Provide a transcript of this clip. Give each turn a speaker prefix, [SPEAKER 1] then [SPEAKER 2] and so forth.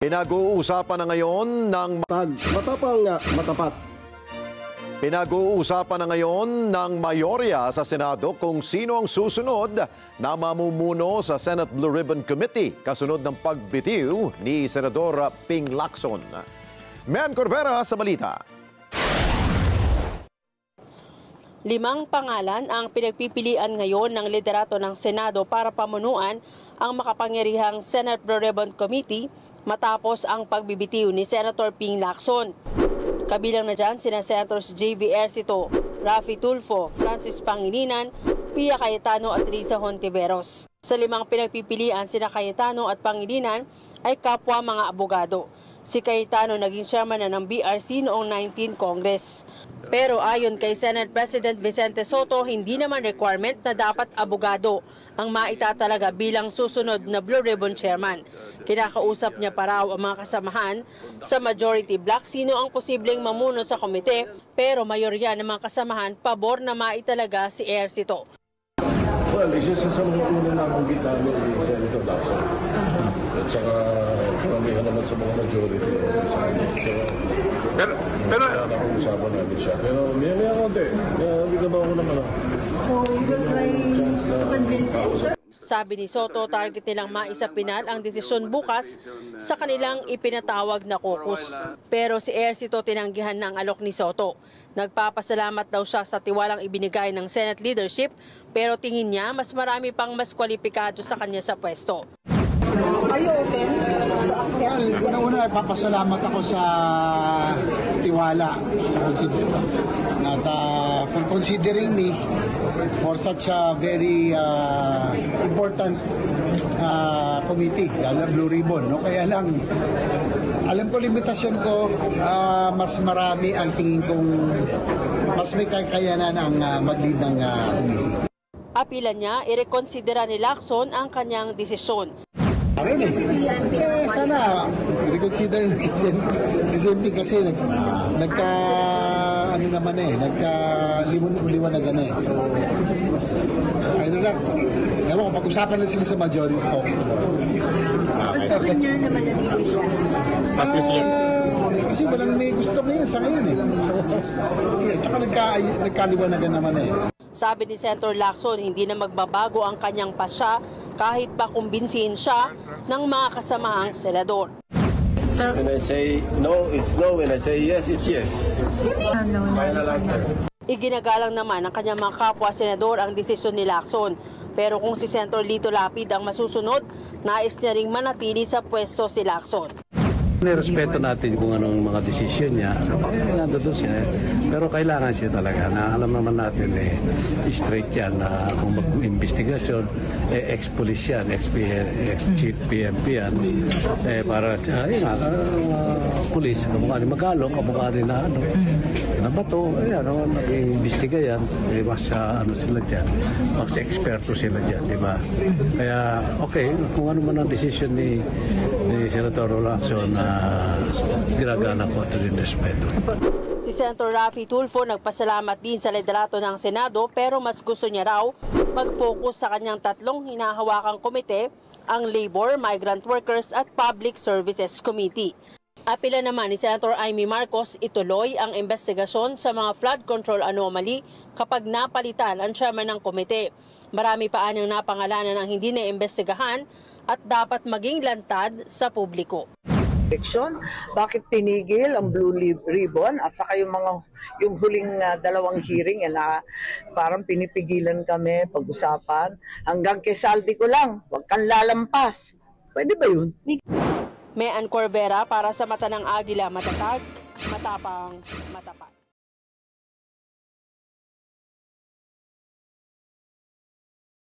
[SPEAKER 1] Pinag-uusapan na ngayon ng
[SPEAKER 2] matapat.
[SPEAKER 1] Pinag-uusapan na ngayon ng mayorya sa Senado kung sino ang susunod na mamumuno sa Senate Blue Ribbon Committee kasunod ng pagbitiw ni Senador Ping Lacson. Mean Corvera sa balita.
[SPEAKER 3] 5 pangalan ang pinagpipilian ngayon ng liderato ng Senado para pamunuan ang makapangyarihang Senate Blue Ribbon Committee matapos ang pagbibitiw ni Senator Ping Lacson. Kabilang na dyan sina Senators J.V. Ercito, Raffy Tulfo, Francis Pangilinan, Pia Cayetano at Risa Hontiveros. Sa 5 pinagpipilian, sina Cayetano at Pangilinan ay kapwa mga abogado. Si Cayetano naging chairman na ng BRC noong 19 Congress. Pero ayon kay Senate President Vicente Soto, hindi naman requirement na dapat abogado ang maitatalaga bilang susunod na Blue Ribbon Chairman. Kinakausap niya pa raw ang mga kasamahan sa majority block sino ang posibleng mamuno sa komite, pero mayorya ng mga kasamahan pabor na maitalaga si Ercito.
[SPEAKER 2] Well, isa sa mga una na akong gitano ni Senator Lacson. At saka karamihan naman sa mga majority. Pero usapan namin siya. Pero may konti. Hindi ka ba ako naman?
[SPEAKER 4] So, you will try to convince him, sir?
[SPEAKER 3] Sabi ni Soto, target nilang maisapinal ang desisyon bukas sa kanilang ipinatawag na caucus. Pero si Ercito tinanggihan ng alok ni Soto. Nagpapasalamat daw siya sa tiwalang ibinigay ng Senate leadership, pero tingin niya mas marami pang mas kwalipikado sa kanya sa pwesto.
[SPEAKER 4] Are you open to accept?
[SPEAKER 5] Una-una, papasalamat ako sa tiwala sa at for considering me for such a very important committee, lalo Blue Ribbon. No? Kaya lang, alam ko limitasyon ko, mas marami ang tingin kong mas may kakayanan ang mag-lead ng committee.
[SPEAKER 3] Apila niya, irekonsidera ni Lacson ang kanyang desisyon.
[SPEAKER 5] Sana reconsider ng SMP kasi nagka-liwanag na eh. So, I don't know. Ewan ko, pag-usapan na sila sa majority talks.
[SPEAKER 4] Gusto niya na manatili siya.
[SPEAKER 5] Kasi walang may gusto ngayon sa ngayon eh. So, tsaka nagkaliwanagan naman eh.
[SPEAKER 3] Sabi ni Senator Lacson, hindi na magbabago ang kanyang pasya kahit pa kumbinsihin siya ng mga kasamahang senador.
[SPEAKER 6] When I say no, it's no. When I say yes, it's yes. Final answer.
[SPEAKER 3] Iginagalang naman ng kanyang mga kapwa senador ang desisyon ni Lacson. Pero kung si Senator Lito Lapid ang masusunod, nais niya ring manatili sa pwesto si Lacson.
[SPEAKER 7] Respeto natin kung anong mga desisyon niya. Nandun siya. Pero kailangan siya talaga na alam naman natin straight yan na kung mag-investigasyon, ex-police yan, ex-chief PNP yan. Para police, kamukha ni Magalong, kamukha ni na bato, nag-iimbestiga yan. Mas sila dyan, mas eksperto sila dyan, di ba? Kaya okay, kung ano man ang desisyon ni Senator Lacson, ginagana ko ito din respeto.
[SPEAKER 3] Si Senator Raffy Tulfo nagpasalamat din sa liderato ng Senado pero mas gusto niya raw mag-focus sa kanyang 3 hinahawakang komite, ang Labor, Migrant Workers at Public Services Committee. Apila naman ni Senator Amy Marcos ituloy ang investigasyon sa mga flood control anomaly kapag napalitan ang chairman ng komite. Marami pa anyang napangalanan ang hindi na-imbestigahan at dapat maging lantad sa publiko.
[SPEAKER 8] Bakit tinigil ang Blue Ribbon at saka yung huling 2 hearing na parang pinipigilan kami pag-usapan hanggang kay saldi ko lang, wag kang lalampas. Pwede ba yun?
[SPEAKER 3] Mean Corvera para sa Mata ng Agila, matatag, matapang, matapat.